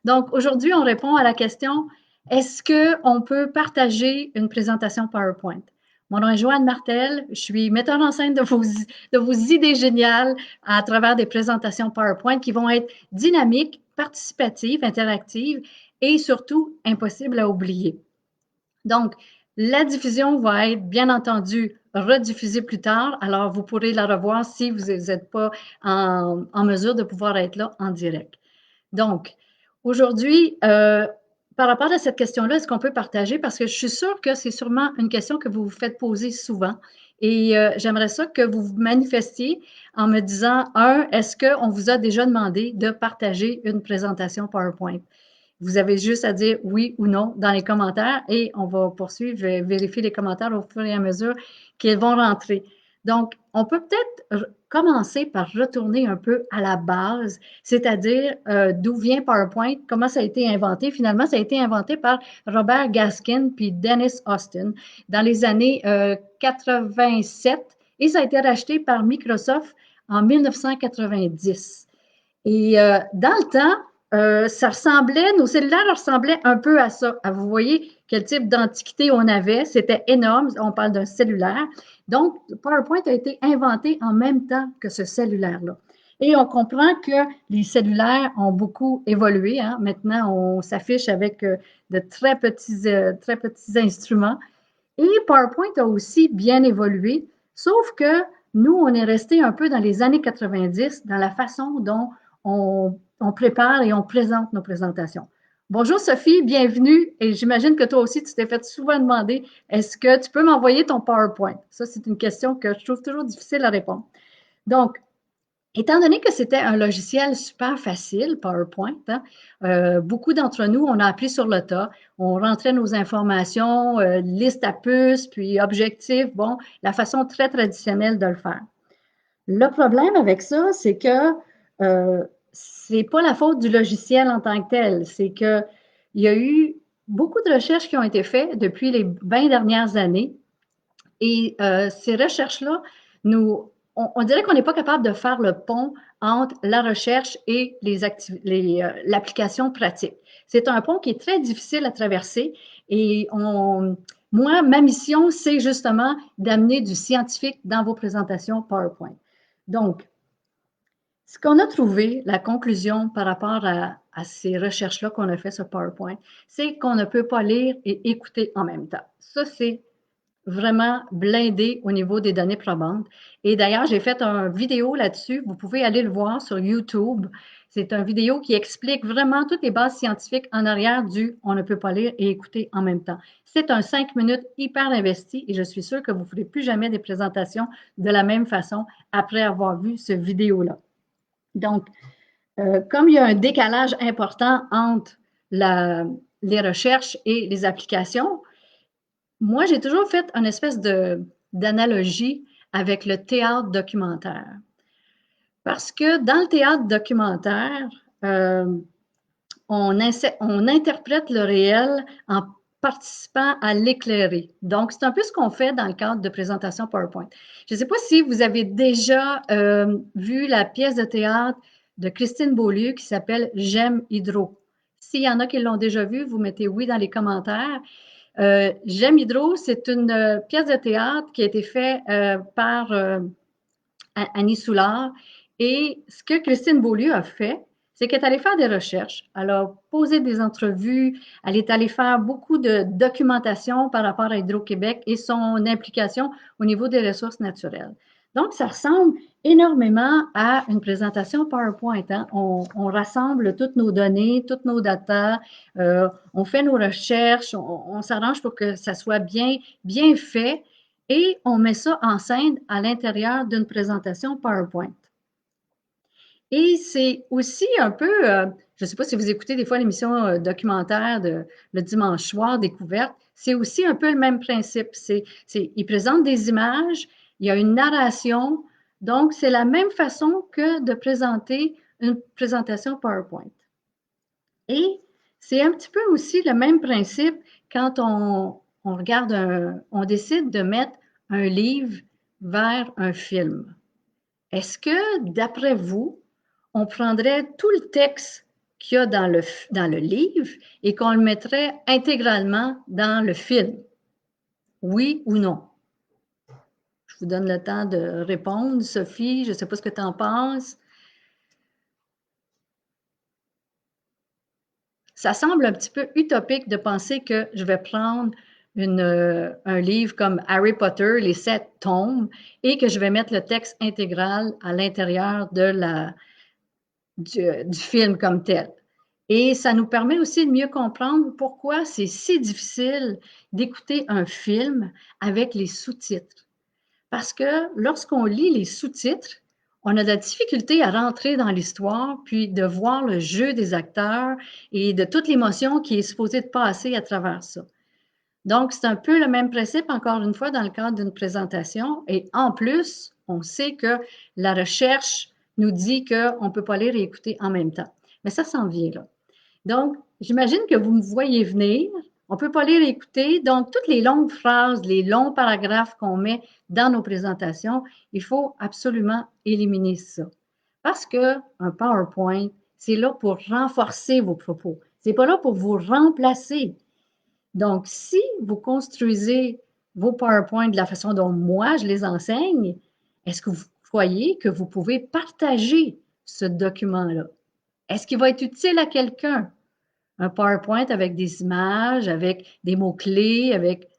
Donc, aujourd'hui, on répond à la question, est-ce qu'on peut partager une présentation PowerPoint? Mon nom est Joanne Martel, je suis metteur en scène de vos idées géniales à travers des présentations PowerPoint qui vont être dynamiques, participatives, interactives et surtout impossibles à oublier. Donc, la diffusion va être, bien entendu, rediffusée plus tard, alors vous pourrez la revoir si vous n'êtes pas en mesure de pouvoir être là en direct. Donc, aujourd'hui, par rapport à cette question-là, est-ce qu'on peut partager? Parce que je suis sûre que c'est sûrement une question que vous vous faites poser souvent. Et j'aimerais ça que vous vous manifestiez en me disant, est-ce qu'on vous a déjà demandé de partager une présentation PowerPoint? Vous avez juste à dire oui ou non dans les commentaires et on va poursuivre, je vais vérifier les commentaires au fur et à mesure qu'ils vont rentrer. Donc, on peut peut-être commencer par retourner un peu à la base, c'est-à-dire d'où vient PowerPoint, comment ça a été inventé. Finalement, ça a été inventé par Robert Gaskin puis Dennis Austin dans les années 87 et ça a été racheté par Microsoft en 1990. Et dans le temps, ça ressemblait, nos cellulaires ressemblaient un peu à ça. Vous voyez quel type d'antiquité on avait. C'était énorme. On parle d'un cellulaire. Donc, PowerPoint a été inventé en même temps que ce cellulaire-là. Et on comprend que les cellulaires ont beaucoup évolué. Hein. Maintenant, on s'affiche avec de très petits instruments. Et PowerPoint a aussi bien évolué, sauf que nous, on est resté un peu dans les années 90 dans la façon dont on prépare et on présente nos présentations. Bonjour Sophie, bienvenue. Et j'imagine que toi aussi, tu t'es fait souvent demander, est-ce que tu peux m'envoyer ton PowerPoint? Ça, c'est une question que je trouve toujours difficile à répondre. Donc, étant donné que c'était un logiciel super facile, PowerPoint, hein, beaucoup d'entre nous, on a appris sur le tas. On rentrait nos informations, liste à puces, puis objectifs, bon, la façon très traditionnelle de le faire. Le problème avec ça, c'est que c'est pas la faute du logiciel en tant que tel. C'est que il y a eu beaucoup de recherches qui ont été faites depuis les 20 dernières années. Et ces recherches-là, on dirait qu'on n'est pas capable de faire le pont entre la recherche et l'application pratique. C'est un pont qui est très difficile à traverser et moi, ma mission, c'est justement d'amener du scientifique dans vos présentations PowerPoint. Donc, ce qu'on a trouvé, la conclusion par rapport à ces recherches-là qu'on a fait sur PowerPoint, c'est qu'on ne peut pas lire et écouter en même temps. Ça, c'est vraiment blindé au niveau des données probantes. Et d'ailleurs, j'ai fait une vidéo là-dessus. Vous pouvez aller le voir sur YouTube. C'est une vidéo qui explique vraiment toutes les bases scientifiques en arrière du on ne peut pas lire et écouter en même temps. C'est un 5 minutes hyper investi et je suis sûre que vous ne ferez plus jamais des présentations de la même façon après avoir vu ce vidéo-là. Donc, comme il y a un décalage important entre les recherches et les applications, moi, j'ai toujours fait une espèce d'analogie avec le théâtre documentaire. Parce que dans le théâtre documentaire, on interprète le réel en participant à l'éclairer. Donc, c'est un peu ce qu'on fait dans le cadre de présentation PowerPoint. Je ne sais pas si vous avez déjà vu la pièce de théâtre de Christine Beaulieu qui s'appelle J'aime Hydro. S'il y en a qui l'ont déjà vu, vous mettez oui dans les commentaires. J'aime Hydro, c'est une pièce de théâtre qui a été faite par Annie Soulard. Et ce que Christine Beaulieu a fait, c'est qu'elle est allée faire des recherches, elle a posé des entrevues, elle est allée faire beaucoup de documentation par rapport à Hydro-Québec et son implication au niveau des ressources naturelles. Donc, ça ressemble énormément à une présentation PowerPoint. Hein? On rassemble toutes nos données, toutes nos datas, on fait nos recherches, on s'arrange pour que ça soit bien fait et on met ça en scène à l'intérieur d'une présentation PowerPoint. Et c'est aussi un peu, je ne sais pas si vous écoutez des fois l'émission documentaire de le dimanche soir, Découverte, c'est aussi un peu le même principe. Ils présentent des images, il y a une narration, donc c'est la même façon que de présenter une présentation PowerPoint. Et c'est un petit peu aussi le même principe quand on regarde, on décide de mettre un livre vers un film. Est-ce que, d'après vous, on prendrait tout le texte qu'il y a dans le livre et qu'on le mettrait intégralement dans le film? Oui ou non? Je vous donne le temps de répondre. Sophie, je ne sais pas ce que tu en penses. Ça semble un petit peu utopique de penser que je vais prendre un livre comme Harry Potter, les 7 tomes, et que je vais mettre le texte intégral à l'intérieur du film comme tel. Et ça nous permet aussi de mieux comprendre pourquoi c'est si difficile d'écouter un film avec les sous-titres. Parce que lorsqu'on lit les sous-titres, on a de la difficulté à rentrer dans l'histoire, puis de voir le jeu des acteurs et de toute l'émotion qui est supposée de passer à travers ça. Donc, c'est un peu le même principe, encore une fois, dans le cadre d'une présentation. Et en plus, on sait que la recherche nous dit qu'on ne peut pas lire et écouter en même temps. Mais ça s'en vient là. Donc, j'imagine que vous me voyez venir. On ne peut pas lire et écouter. Donc, toutes les longues phrases, les longs paragraphes qu'on met dans nos présentations, il faut absolument éliminer ça. Parce qu'un PowerPoint, c'est là pour renforcer vos propos. Ce n'est pas là pour vous remplacer. Donc, si vous construisez vos PowerPoints de la façon dont moi je les enseigne, est-ce que vous croyez que vous pouvez partager ce document-là? Est-ce qu'il va être utile à quelqu'un? Un PowerPoint avec des images, avec des mots-clés, avec...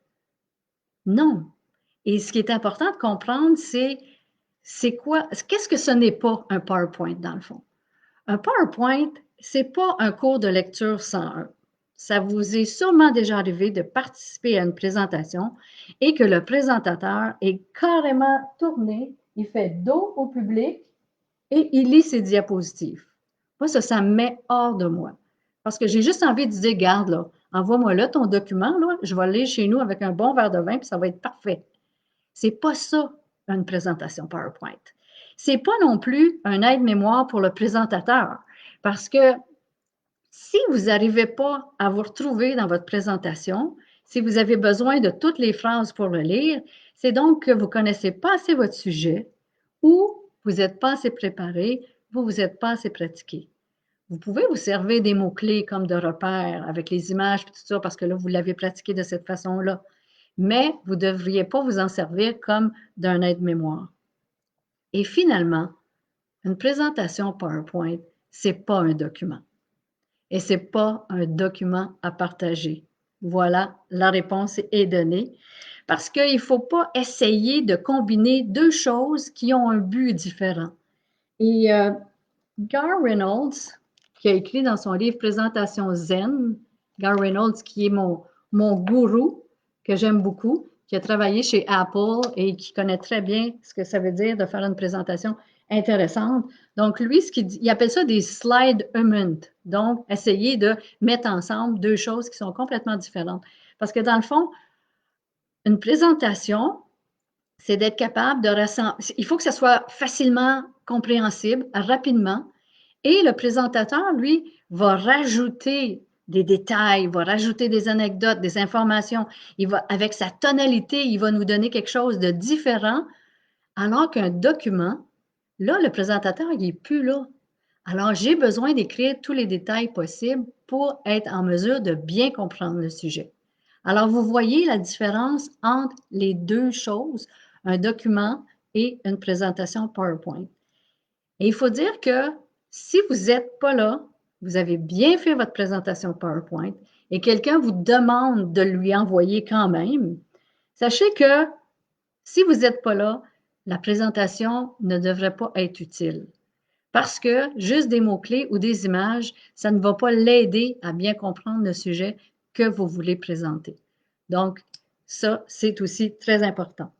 Non. Et ce qui est important de comprendre, c'est quoi, qu'est-ce que ce n'est pas un PowerPoint dans le fond? Un PowerPoint, c'est pas un cours de lecture 101. Ça vous est sûrement déjà arrivé de participer à une présentation et que le présentateur est carrément tourné, il fait dos au public et il lit ses diapositives. Moi, ça me met hors de moi. Parce que j'ai juste envie de dire, garde là, envoie-moi là ton document, là, je vais aller chez nous avec un bon verre de vin, puis ça va être parfait. C'est pas ça, une présentation PowerPoint. C'est pas non plus un aide-mémoire pour le présentateur. Parce que si vous n'arrivez pas à vous retrouver dans votre présentation, si vous avez besoin de toutes les phrases pour le lire, c'est donc que vous ne connaissez pas assez votre sujet ou vous n'êtes pas assez préparé, vous n'êtes pas assez pratiqué. Vous pouvez vous servir des mots-clés comme de repères avec les images et tout ça parce que là, vous l'avez pratiqué de cette façon-là. Mais vous ne devriez pas vous en servir comme d'un aide-mémoire. Et finalement, une présentation PowerPoint, ce n'est pas un document. Et ce n'est pas un document à partager. Voilà, la réponse est donnée. Parce qu'il ne faut pas essayer de combiner deux choses qui ont un but différent. Et Gar Reynolds, qui a écrit dans son livre Présentation Zen, Gar Reynolds, qui est mon gourou, que j'aime beaucoup, qui a travaillé chez Apple et qui connaît très bien ce que ça veut dire de faire une présentation intéressante. Donc, lui, il appelle ça des slide donc essayer de mettre ensemble deux choses qui sont complètement différentes. Parce que dans le fond, une présentation, c'est d'être capable de rassembler. Il faut que ça soit facilement compréhensible, rapidement. Et le présentateur, lui, va rajouter des détails, va rajouter des anecdotes, des informations. Avec sa tonalité, il va nous donner quelque chose de différent. Alors qu'un document, là, le présentateur, il n'est plus là. Alors, j'ai besoin d'écrire tous les détails possibles pour être en mesure de bien comprendre le sujet. Alors, vous voyez la différence entre les deux choses, un document et une présentation PowerPoint. Et il faut dire que si vous n'êtes pas là, vous avez bien fait votre présentation PowerPoint et quelqu'un vous demande de lui envoyer quand même, sachez que si vous n'êtes pas là, la présentation ne devrait pas être utile. Parce que juste des mots-clés ou des images, ça ne va pas l'aider à bien comprendre le sujet que vous voulez présenter. Donc, ça, c'est aussi très important.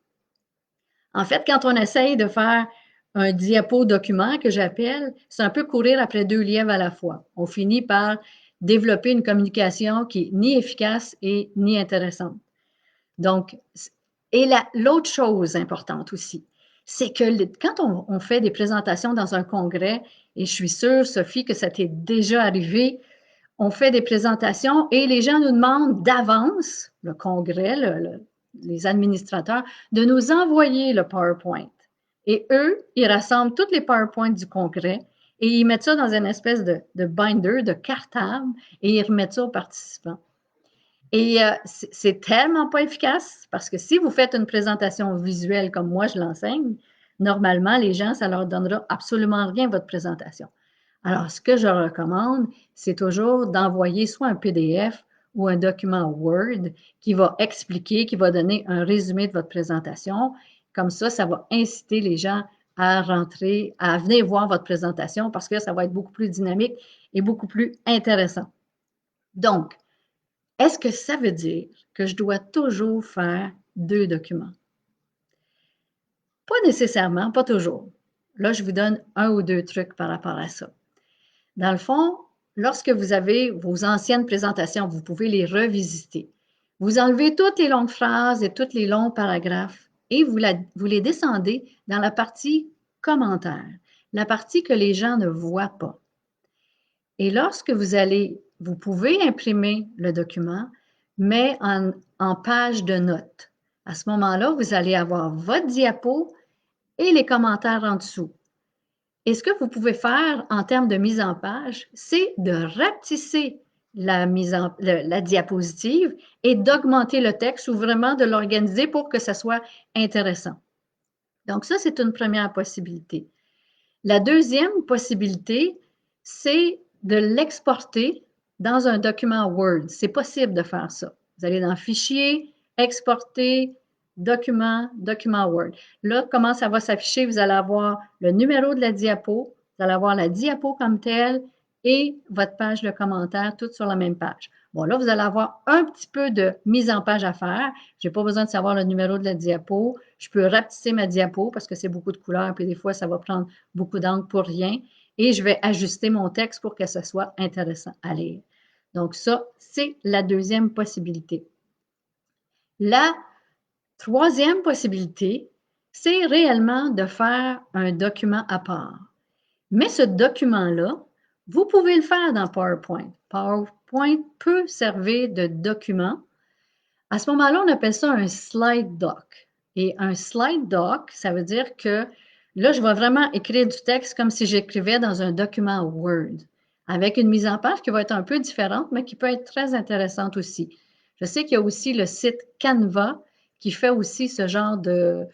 En fait, quand on essaye de faire un diapo document que j'appelle, c'est un peu courir après deux lièvres à la fois. On finit par développer une communication qui est ni efficace et ni intéressante. Donc, et l'autre chose importante aussi, c'est que quand on fait des présentations dans un congrès, et je suis sûre, Sophie, que ça t'est déjà arrivé, on fait des présentations et les gens nous demandent d'avance, le congrès, les administrateurs, de nous envoyer le PowerPoint. Et eux, ils rassemblent tous les PowerPoints du congrès et ils mettent ça dans une espèce de binder, de cartable, et ils remettent ça aux participants. Et c'est tellement pas efficace parce que si vous faites une présentation visuelle comme moi je l'enseigne, normalement, les gens, ça leur donnera absolument rien, votre présentation. Alors, ce que je recommande, c'est toujours d'envoyer soit un PDF ou un document Word qui va expliquer, qui va donner un résumé de votre présentation. Comme ça va inciter les gens à rentrer, à venir voir votre présentation parce que ça va être beaucoup plus dynamique et beaucoup plus intéressant. Donc, est-ce que ça veut dire que je dois toujours faire 2 documents? Pas nécessairement, pas toujours. Là, je vous donne 1 ou 2 trucs par rapport à ça. Dans le fond, lorsque vous avez vos anciennes présentations, vous pouvez les revisiter. Vous enlevez toutes les longues phrases et tous les longs paragraphes et vous les descendez dans la partie commentaires, la partie que les gens ne voient pas. Et lorsque vous pouvez imprimer le document, mais en page de notes. À ce moment-là, vous allez avoir votre diapo et les commentaires en dessous. Et ce que vous pouvez faire en termes de mise en page, c'est de rapetisser la diapositive et d'augmenter le texte ou vraiment de l'organiser pour que ça soit intéressant. Donc ça, c'est une première possibilité. La deuxième possibilité, c'est de l'exporter dans un document Word. C'est possible de faire ça. Vous allez dans Fichier, Exporter, Document, Document Word. Là, comment ça va s'afficher? Vous allez avoir le numéro de la diapo, vous allez avoir la diapo comme telle et votre page de commentaires, toutes sur la même page. Bon, là, vous allez avoir un petit peu de mise en page à faire. Je n'ai pas besoin de savoir le numéro de la diapo. Je peux rapetisser ma diapo parce que c'est beaucoup de couleurs, puis des fois, ça va prendre beaucoup d'encre pour rien. Et je vais ajuster mon texte pour que ce soit intéressant à lire. Donc, ça, c'est la deuxième possibilité. La troisième possibilité, c'est réellement de faire un document à part. Mais ce document-là, vous pouvez le faire dans PowerPoint. PowerPoint peut servir de document. À ce moment-là, on appelle ça un slide doc. Et un slide doc, ça veut dire que là, je vais vraiment écrire du texte comme si j'écrivais dans un document Word, avec une mise en page qui va être un peu différente, mais qui peut être très intéressante aussi. Je sais qu'il y a aussi le site Canva qui fait aussi ce genre de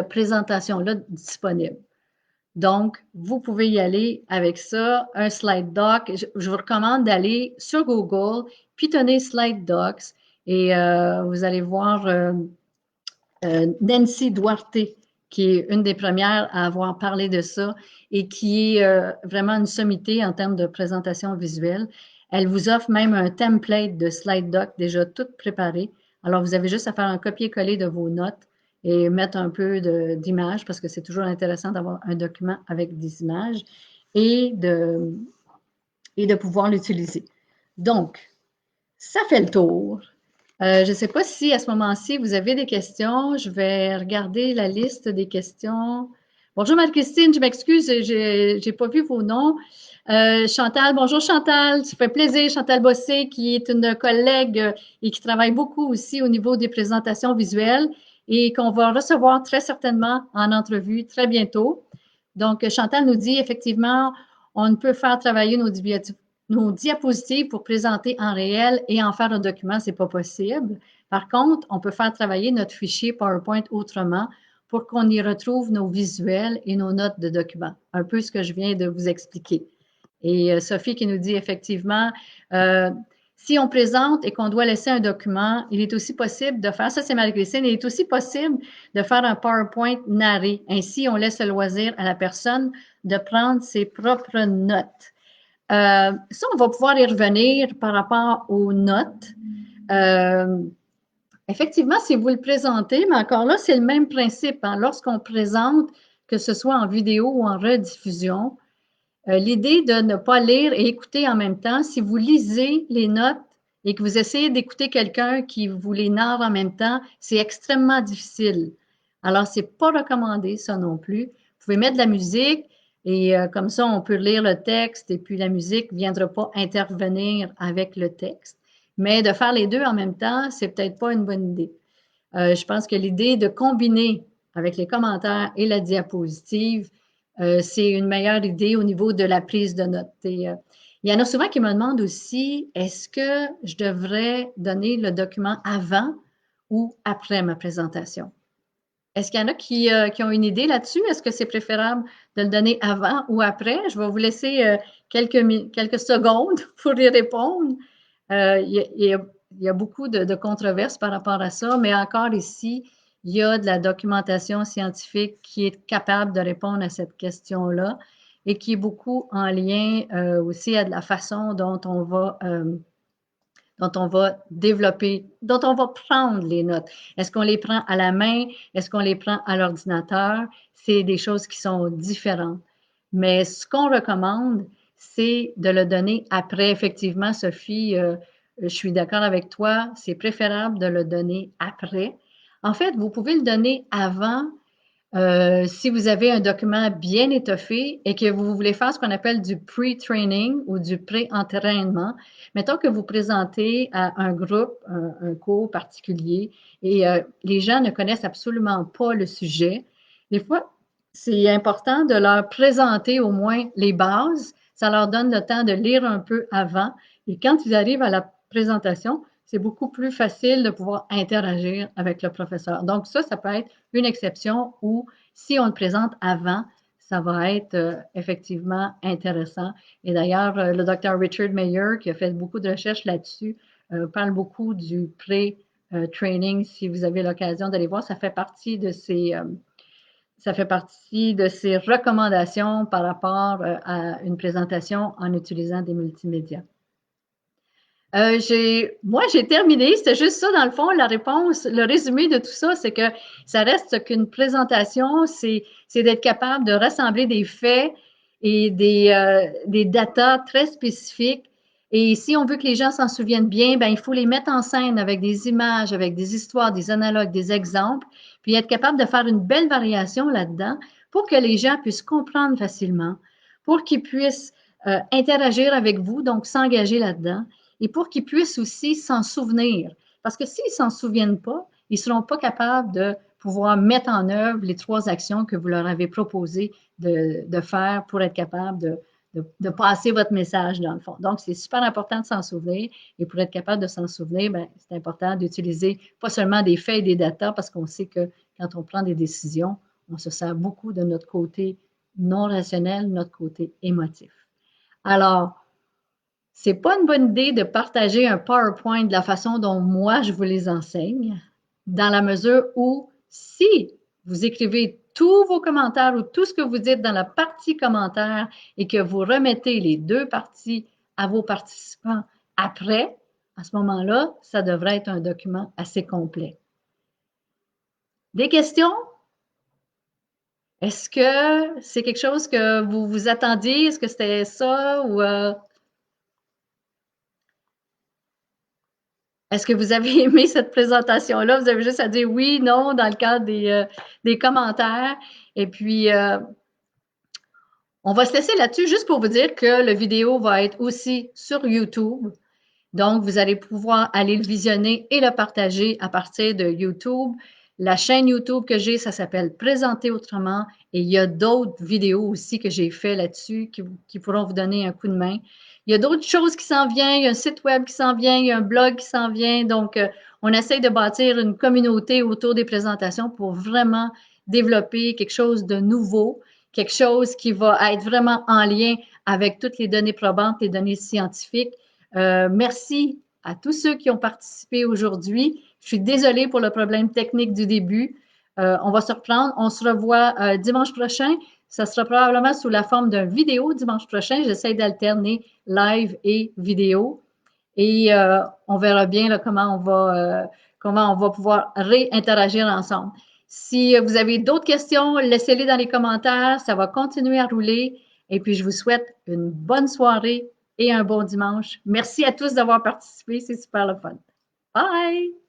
présentation-là disponible. Donc, vous pouvez y aller avec ça, un slide doc. Je vous recommande d'aller sur Google, pitonner slide docs et vous allez voir Nancy Duarte, qui est une des premières à avoir parlé de ça et qui est vraiment une sommité en termes de présentation visuelle. Elle vous offre même un template de slide doc déjà tout préparé. Alors, vous avez juste à faire un copier-coller de vos notes et mettre un peu d'images parce que c'est toujours intéressant d'avoir un document avec des images et de pouvoir l'utiliser. Donc, ça fait le tour. Je ne sais pas si à ce moment-ci, vous avez des questions. Je vais regarder la liste des questions. Bonjour Marie-Christine, je m'excuse, je n'ai pas vu vos noms. Chantal, bonjour Chantal, ça fait plaisir. Chantal Bossé, qui est une collègue et qui travaille beaucoup aussi au niveau des présentations visuelles et qu'on va recevoir très certainement en entrevue très bientôt. Donc, Chantal nous dit effectivement, on ne peut faire travailler nos diapositives pour présenter en réel et en faire un document, ce n'est pas possible. Par contre, on peut faire travailler notre fichier PowerPoint autrement pour qu'on y retrouve nos visuels et nos notes de documents. Un peu ce que je viens de vous expliquer. Et Sophie qui nous dit effectivement, si on présente et qu'on doit laisser un document, il est aussi possible de faire, ça c'est Marie-Christine, il est aussi possible de faire un PowerPoint narré. Ainsi, on laisse le loisir à la personne de prendre ses propres notes. Ça, on va pouvoir y revenir par rapport aux notes. Effectivement, si vous le présentez, mais encore là, c'est le même principe. Hein. Lorsqu'on présente, que ce soit en vidéo ou en rediffusion, l'idée de ne pas lire et écouter en même temps, si vous lisez les notes et que vous essayez d'écouter quelqu'un qui vous les narre en même temps, c'est extrêmement difficile. Alors, ce n'est pas recommandé, ça non plus. Vous pouvez mettre de la musique et comme ça, on peut lire le texte et puis la musique ne viendra pas intervenir avec le texte. Mais de faire les deux en même temps, c'est peut-être pas une bonne idée. Je pense que l'idée de combiner avec les commentaires et la diapositive, c'est une meilleure idée au niveau de la prise de notes. Et, il y en a souvent qui me demandent aussi, est-ce que je devrais donner le document avant ou après ma présentation? Est-ce qu'il y en a qui ont une idée là-dessus? Est-ce que c'est préférable de le donner avant ou après? Je vais vous laisser quelques secondes pour y répondre. Il y a beaucoup de controverses par rapport à ça, mais encore ici, il y a de la documentation scientifique qui est capable de répondre à cette question-là et qui est beaucoup en lien aussi à de la façon dont on va développer, dont on va prendre les notes. Est-ce qu'on les prend à la main? Est-ce qu'on les prend à l'ordinateur? C'est des choses qui sont différentes. Mais ce qu'on recommande, c'est de le donner après. Effectivement, Sophie, je suis d'accord avec toi, c'est préférable de le donner après. En fait, vous pouvez le donner avant si vous avez un document bien étoffé et que vous voulez faire ce qu'on appelle du pre-training ou du pré-entraînement, mettons que vous présentez à un groupe, un cours particulier et les gens ne connaissent absolument pas le sujet. Des fois, c'est important de leur présenter au moins les bases. Ça leur donne le temps de lire un peu avant. Et quand ils arrivent à la présentation, c'est beaucoup plus facile de pouvoir interagir avec le professeur. Donc ça peut être une exception où si on le présente avant, ça va être effectivement intéressant. Et d'ailleurs, le docteur Richard Mayer, qui a fait beaucoup de recherches là-dessus, parle beaucoup du pré-training. Si vous avez l'occasion d'aller voir, ça fait partie de ses recommandations par rapport à une présentation en utilisant des multimédias. Moi, j'ai terminé. C'était juste ça, dans le fond, la réponse, le résumé de tout ça, c'est que ça reste qu'une présentation, c'est d'être capable de rassembler des faits et des datas très spécifiques. Et si on veut que les gens s'en souviennent bien, ben, il faut les mettre en scène avec des images, avec des histoires, des analogues, des exemples, puis être capable de faire une belle variation là-dedans pour que les gens puissent comprendre facilement, pour qu'ils puissent interagir avec vous, donc s'engager là-dedans et pour qu'ils puissent aussi s'en souvenir. Parce que s'ils ne s'en souviennent pas, ils ne seront pas capables de pouvoir mettre en œuvre les 3 actions que vous leur avez proposé de faire pour être capable de passer votre message dans le fond. Donc, c'est super important de s'en souvenir. Et pour être capable de s'en souvenir, ben, c'est important d'utiliser pas seulement des faits et des datas, parce qu'on sait que quand on prend des décisions, on se sert beaucoup de notre côté non rationnel, notre côté émotif. Alors, c'est pas une bonne idée de partager un PowerPoint de la façon dont moi je vous les enseigne, dans la mesure où si vous écrivez tous vos commentaires ou tout ce que vous dites dans la partie commentaires et que vous remettez les 2 parties à vos participants après, à ce moment-là, ça devrait être un document assez complet. Des questions? Est-ce que c'est quelque chose que vous vous attendiez? Est-ce que c'était ça ou est-ce que vous avez aimé cette présentation-là? Vous avez juste à dire oui, non dans le cadre des commentaires. Et puis, on va se laisser là-dessus juste pour vous dire que le vidéo va être aussi sur YouTube. Donc, vous allez pouvoir aller le visionner et le partager à partir de YouTube. La chaîne YouTube que j'ai, ça s'appelle Présenter autrement. Et il y a d'autres vidéos aussi que j'ai fait là-dessus qui pourront vous donner un coup de main. Il y a d'autres choses qui s'en viennent. Il y a un site web qui s'en vient. Il y a un blog qui s'en vient. Donc, on essaye de bâtir une communauté autour des présentations pour vraiment développer quelque chose de nouveau, quelque chose qui va être vraiment en lien avec toutes les données probantes, les données scientifiques. Merci à tous ceux qui ont participé aujourd'hui. Je suis désolée pour le problème technique du début. On va se reprendre. On se revoit dimanche prochain. Ça sera probablement sous la forme d'une vidéo dimanche prochain. J'essaie d'alterner live et vidéo. Et on verra bien là, comment on va pouvoir réinteragir ensemble. Si vous avez d'autres questions, laissez-les dans les commentaires. Ça va continuer à rouler. Et puis, je vous souhaite une bonne soirée et un bon dimanche. Merci à tous d'avoir participé. C'est super le fun. Bye!